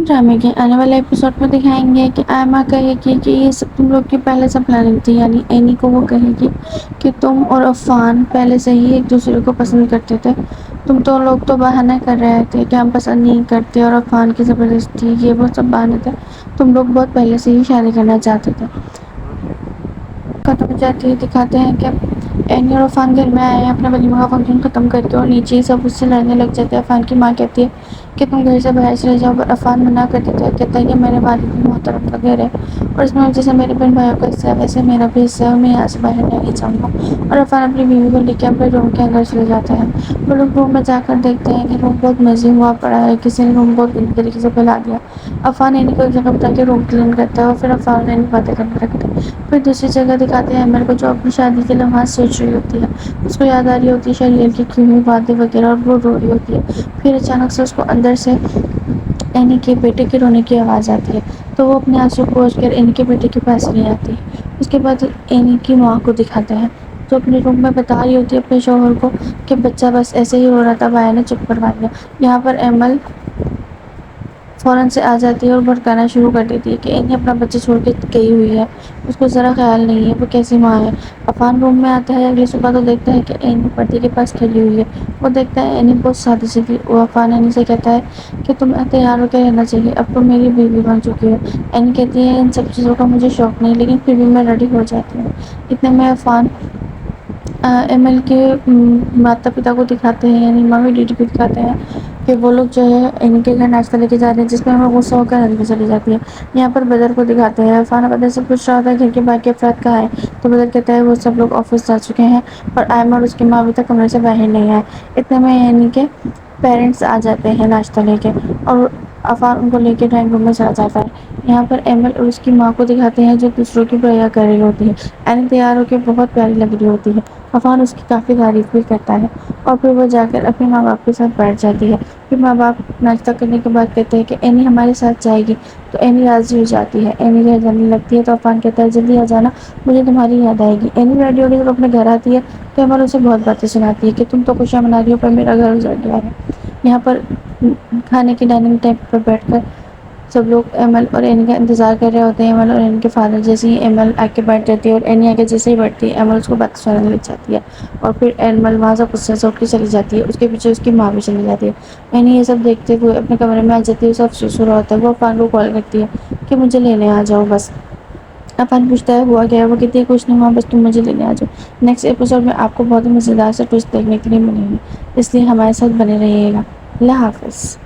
ڈرامے کے آنے والے ایپیسوڈ میں دکھائیں گے کہ ایما کہے گی کہ یہ سب تم لوگ کی پہلے سے پلاننگ تھی، یعنی اینی کو وہ کہے گی کہ تم اور عفان پہلے سے ہی ایک دوسرے کو پسند کرتے تھے، تم تو لوگ تو بہانے کر رہے تھے کہ ہم پسند نہیں کرتے اور عفان کی زبردستی، یہ وہ سب بہانے تھے، تم لوگ بہت پہلے سے ہی شادی کرنا چاہتے تھے۔ ختم ہو جاتی ہے، دکھاتے ہیں کہ اینی اور عفان گھر میں آئے ہیں اپنا ولیمہ کا فنکشن ختم کر کے اور نیچے ہی سب اس سے لڑنے لگ جاتے ہیں۔ عفان کی ماں کہتی ہے کہ تم گھر سے باہر چلے جاؤ، پر عفان منع کر دیتا ہے، کہتا ہے کہ میرے والد محترم کا گھر ہے اور اس میں جیسے میرے بہن بھائیوں کا حصہ ہے ویسے میرا بھی حصہ ہے اور میں یہاں سے باہر نہیں جاؤں گا، اور عفان اپنی بیوی کو لے کے اپنے روم کے اندر چلے جاتا ہے۔ وہ لوگ روم میں جا کر دیکھتے ہیں کہ روم بہت مزے ہوا پڑا ہے، کسی نے روم بہت گندی طریقے سے پھیلا دیا۔ عفان اینی کو ایک جگہ بتا کے روم کلین کرتا ہے اور پھر عفان اور اینی باتیں کرنے لگتے ہیں۔ پھر دوسری جگہ دکھاتے ہیں ایمل کو جو اپنی شادی کے لمحات سوچ رہی ہوتی ہے، اس کو یاد آ رہی ہوتی ہے شریل کی کی ہوئی باتیں وغیرہ اور وہ رو رہی ہوتی ہے۔ پھر اچانک سے اس کو اندر سے اینی کے بیٹے کے رونے کی آواز آتی ہے، تو وہ اپنے آنسو پوچھ کر اینی کے بیٹے کے پاس لے آتی ہے۔ اس کے بعد اینی کی ماں کو دکھاتے ہیں جو اپنے روم میں بتا رہی ہوتی ہے اپنے شوہر کو کہ بچہ بس ایسے ہی رو رہا تھا، بھائی نے چپ کروا دیا۔ یہاں پر ایمل فوراً سے آ جاتی ہے اور بھڑکانا شروع کر دیتی ہے کہ اینی اپنا بچہ چھوڑ کے گئی ہوئی ہے، اس کو ذرا خیال نہیں ہے، وہ کیسی ماں ہے۔ عفان روم میں آتا ہے اگلی صبح تو دیکھتا ہے کہ اینی پردے کے پاس کھڑی ہوئی ہے، وہ دیکھتا ہے اینی بہت سادی سی تھی۔ وہ عفان اینی سے کہتا ہے کہ تمہیں تیار ہو کے رہنا چاہیے، اب تم میری بیوی بن چکی ہو۔ اینی کہتی ہے ان سب چیزوں کا مجھے شوق نہیں، لیکن پھر بھی میں ریڈی ہو جاتی ہوں۔ اتنے میں عفان ایمل کے ماتا پتا کو دکھاتے ہیں، یعنی ممی ڈیڈی کو دکھاتے ہیں کہ وہ لوگ جو ہے اینی کے گھر ناشتہ لے کے جا رہے ہیں، جس میں وہ غصہ ہو کر اندر چلی جاتی ہے۔ یہاں پر بدر کو دکھاتے ہیں، عفان بدر سے پوچھ رہا ہوتا ہے گھر کے باقی افراد کہاں ہیں، تو بدر کہتا ہے وہ سب لوگ آفس جا چکے ہیں اور ایما اور اس کی ماں ابھی تک کمرے سے باہر نہیں آئے۔ اتنے میں اینی کے پیرنٹس آ جاتے ہیں ناشتہ لے کے اور عفان ان کو لے کے ڈرائنگ روم میں چلا جاتا ہے۔ یہاں پر ایمل اور اس کی ماں کو دکھاتے ہیں جو دوسروں کی برائیاں کر رہی ہوتی ہے۔ اینی تیار ہو کے بہت پیاری لگ رہی ہوتی ہے، عفان اس کی کافی تعریف بھی کرتا ہے اور پھر وہ جا کر اپنے ماں باپ کے ساتھ بیٹھ جاتی ہے۔ پھر ماں باپ ناشتہ کرنے کے بعد کہتے ہیں کہ اینی ہمارے ساتھ جائے گی، تو اینی راضی ہو جاتی ہے۔ اینی گھر جانے لگتی ہے تو عفان کہتا ہے جلدی آ جانا، مجھے تمہاری یاد آئے گی۔ اینی ریڈی ہو کے جب اپنے گھر آتی ہے تو ایمل اسے بہت باتیں سناتی ہے کہ تم تو خوشیاں منا رہی ہو پر میرا گھر اجڑ گیا ہے۔ یہاں پر کھانے کی ڈائننگ ٹیبل پر بیٹھ کر سب لوگ ایمل اور اینی کا انتظار کر رہے ہوتے ہیں۔ ایمل اور اینی کے فادر جیسے ہی ایمل آ کے بیٹھ جاتی ہے اور اینی آگے جیسے ہی بیٹھتی ہے ایمل اس کو بات سنانے لگ جاتی ہے اور پھر ایمل وہاں سے غصے سے اٹھ کے چلی جاتی ہے، اس کے پیچھے اس کی ماں بھی چلی جاتی ہے۔ اینی یہ سب دیکھتے ہوئے اپنے کمرے میں آ جاتی ہے، اسے افسوس ہو رہا ہوتا ہے، وہ عفان کو کال کرتی ہے کہ مجھے لینے آ جاؤ بس۔ عفان پوچھتا ہے ہوا کیا ہے، وہ کہتی ہے کچھ نہیں ہوا، بس تم مجھے لینے آ جاؤ۔ نیکسٹ ایپیسوڈ میں آپ کو بہت ہی مزیدار سے ٹویسٹ دیکھنے کے لیے ملیں گے، اس لیے ہمارے ساتھ بنے رہیے گا۔ اللہ حافظ۔